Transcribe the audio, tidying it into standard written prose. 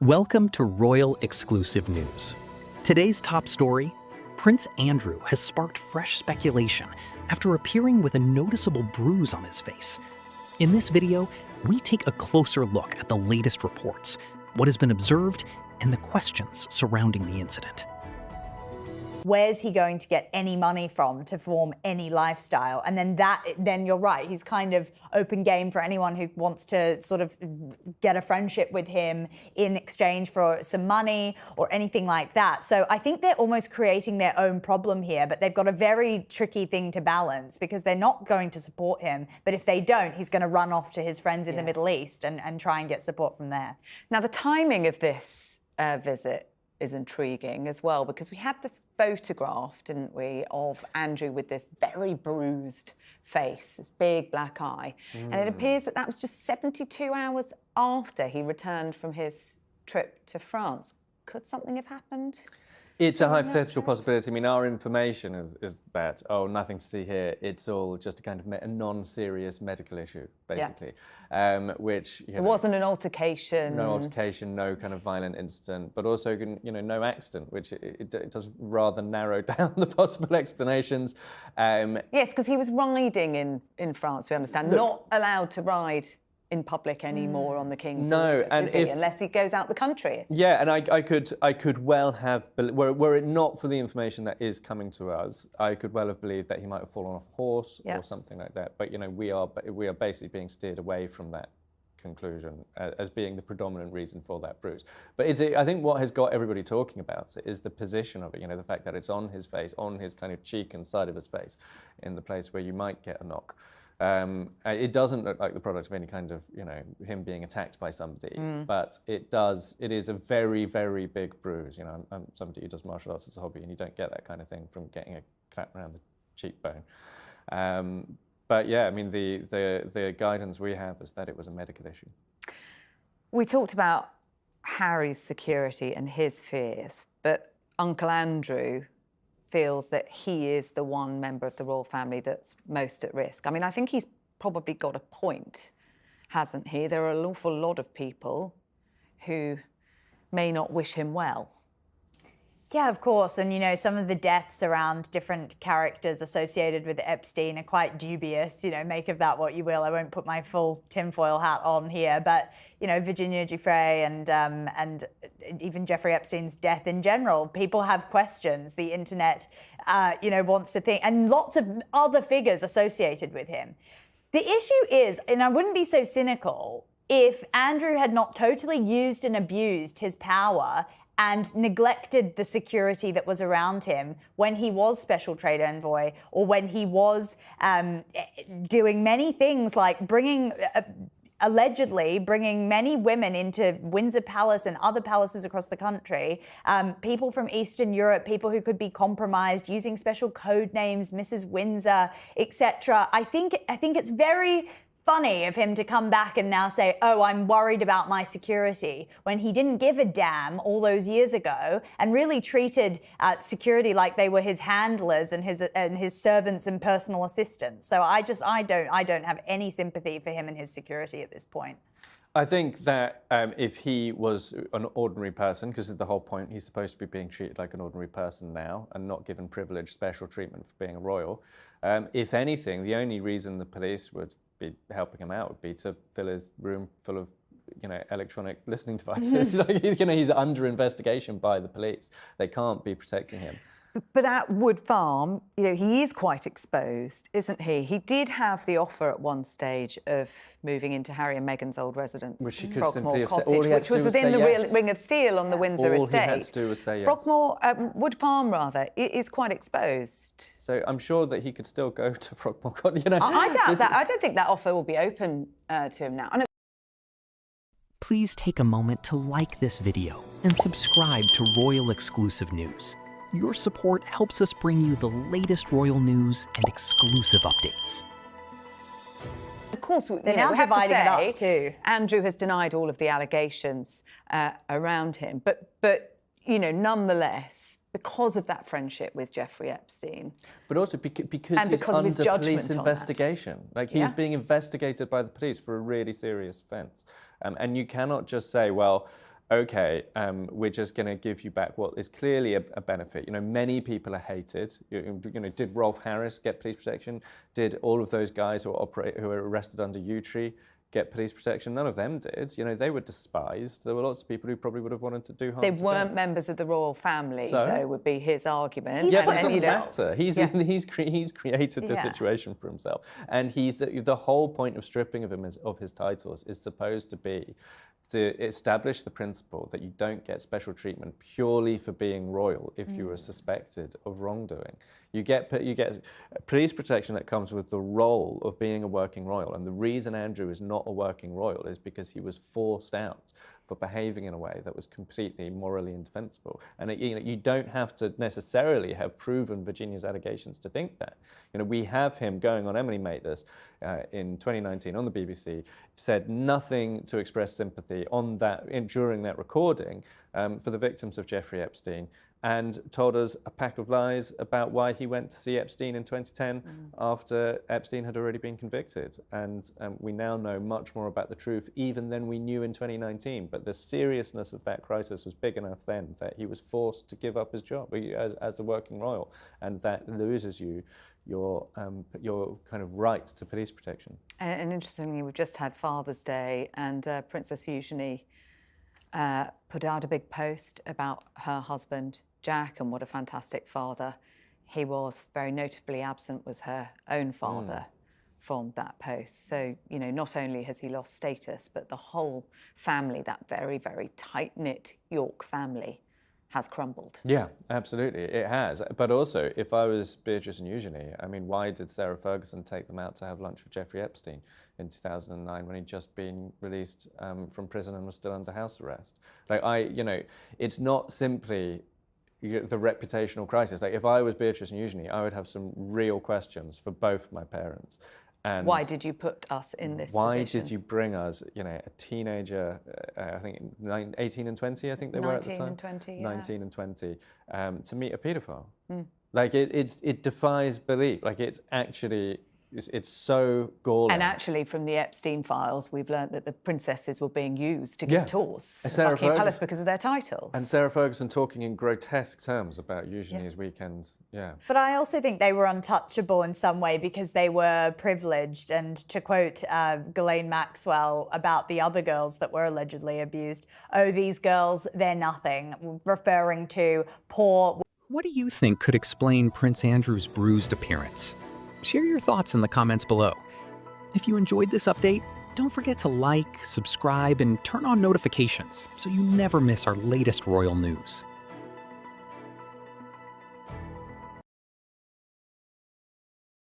Welcome to Royal Exclusive News. Today's top story, Prince Andrew has sparked fresh speculation after appearing with a noticeable bruise on his face. In this video, we take a closer look at the latest reports, what has been observed, and the questions surrounding the incident. Where's he going to get any money from to form any lifestyle? And then you're right, he's kind of open game for anyone who wants to sort of get a friendship with him in exchange for some money or anything like that. So I think they're almost creating their own problem here, but they've got a very tricky thing to balance because they're not going to support him. But if they don't, he's going to run off to his friends in the Middle East and try and get support from there. Now, the timing of this visit is intriguing as well, because we had this photograph, didn't we, of Andrew with this very bruised face, this big black eye. And it appears that that was just 72 hours after he returned from his trip to France. Could something have happened? It's a hypothetical possibility. I mean, our information is that, oh, nothing to see here. It's all just a kind of a non-serious medical issue, basically. Which, it wasn't an altercation. No altercation, no kind of violent incident, but also, no accident, which it does rather narrow down the possible explanations. Yes, because he was riding in France, we understand, not allowed to ride in public anymore on the King's orders, and unless he goes out the country. Yeah, and I could well have, were it not for the information that is coming to us, I could well have believed that he might have fallen off a horse or something like that. But we are basically being steered away from that conclusion as being the predominant reason for that bruise. But I think what has got everybody talking about it is the position of it. The fact that it's on his face, on his kind of cheek and side of his face, in the place where you might get a knock. It doesn't look like the product of any kind of, him being attacked by somebody, but it is a very, very big bruise. I'm somebody who does martial arts as a hobby, and you don't get that kind of thing from getting a clap around the cheekbone. But yeah, I mean, the guidance we have is that it was a medical issue. We talked about Harry's security and his fears, but Uncle Andrew feels that he is the one member of the royal family that's most at risk. I mean, I think he's probably got a point, hasn't he? There are an awful lot of people who may not wish him well. Yeah, of course. And, some of the deaths around different characters associated with Epstein are quite dubious. Make of that what you will. I won't put my full tinfoil hat on here. But, Virginia Giuffre and even Jeffrey Epstein's death in general, people have questions. The internet, wants to think, and lots of other figures associated with him. The issue is, and I wouldn't be so cynical, if Andrew had not totally used and abused his power and neglected the security that was around him when he was special trade envoy, or when he was doing many things like allegedly bringing many women into Windsor Palace and other palaces across the country, people from Eastern Europe, people who could be compromised, using special code names, Mrs. Windsor, etc. I think it's very funny of him to come back and now say, oh, I'm worried about my security, when he didn't give a damn all those years ago and really treated security like they were his handlers and his servants and personal assistants. So I don't have any sympathy for him and his security at this point. I think that if he was an ordinary person, because the whole point, he's supposed to be being treated like an ordinary person now and not given privileged special treatment for being a royal. If anything, the only reason the police would be helping him out would be to fill his room full of, electronic listening devices. He's under investigation by the police. They can't be protecting him. But at Wood Farm, he is quite exposed, isn't he? He did have the offer at one stage of moving into Harry and Meghan's old residence, which he could Frogmore simply have said, Cottage, which was within the Ring of Steel on the Windsor estate. All he had to do was say yes. Frogmore, Wood Farm, rather, is quite exposed. So I'm sure that he could still go to Frogmore Cottage. I doubt that. I don't think that offer will be open to him now. Please take a moment to like this video and subscribe to Royal Exclusive News. Your support helps us bring you the latest royal news and exclusive updates. Of course, they're now dividing it up too. Andrew has denied all of the allegations around him, but nonetheless, because of that friendship with Jeffrey Epstein, but also because he's under police investigation. Like he's being investigated by the police for a really serious offence, and you cannot just say, well, okay, we're just going to give you back what is clearly a benefit. You know, many people are hated. You know, did Rolf Harris get police protection? Did all of those guys who were arrested under U-Tree get police protection? None of them did. You know, they were despised. There were lots of people who probably would have wanted to do harm They to weren't them. members of the royal family, though, would be his argument. Yeah, but it and, doesn't matter. He's created the situation for himself, and the whole point of stripping of him of his titles is supposed to be to establish the principle that you don't get special treatment purely for being royal if you are suspected of wrongdoing. You get police protection that comes with the role of being a working royal, and the reason Andrew is not a working royal is because he was forced out for behaving in a way that was completely morally indefensible. And you don't have to necessarily have proven Virginia's allegations to think that. You know, we have him going on Emily Made This in 2019 on the BBC, said nothing to express sympathy on that during that recording for the victims of Jeffrey Epstein, and told us a pack of lies about why he went to see Epstein in 2010 after Epstein had already been convicted. And we now know much more about the truth even than we knew in 2019. But the seriousness of that crisis was big enough then that he was forced to give up his job as a working royal, and that loses you your kind of right to police protection. And interestingly, we've just had Father's Day, and Princess Eugenie put out a big post about her husband, Jack, and what a fantastic father he was. Very notably absent was her own father from that post. So, you know, not only has he lost status, but the whole family, that very, very tight-knit York family, has crumbled. Yeah, absolutely, it has. But also, if I was Beatrice and Eugenie, I mean, why did Sarah Ferguson take them out to have lunch with Jeffrey Epstein in 2009 when he'd just been released from prison and was still under house arrest? Like, you know, it's not simply the reputational crisis. Like, if I was Beatrice and Eugenie, I would have some real questions for both my parents. And why did you put us in this why position? did you bring us, you know, a teenager, I think 18 and 20, I think they were at the time. 19 and 20, yeah. 19 and 20, to meet a paedophile. Like, it defies belief. Like, it's actually, it's so galling. And actually, from the Epstein files, we've learned that the princesses were being used to give tours at Buckingham Palace because of their titles. And Sarah Ferguson talking in grotesque terms about Eugenie's weekends. Yeah. But I also think they were untouchable in some way because they were privileged. And to quote Ghislaine Maxwell about the other girls that were allegedly abused, oh, these girls, they're nothing, referring to poor. What do you think could explain Prince Andrew's bruised appearance? Share your thoughts in the comments below. If you enjoyed this update, don't forget to like, subscribe, and turn on notifications so you never miss our latest royal news.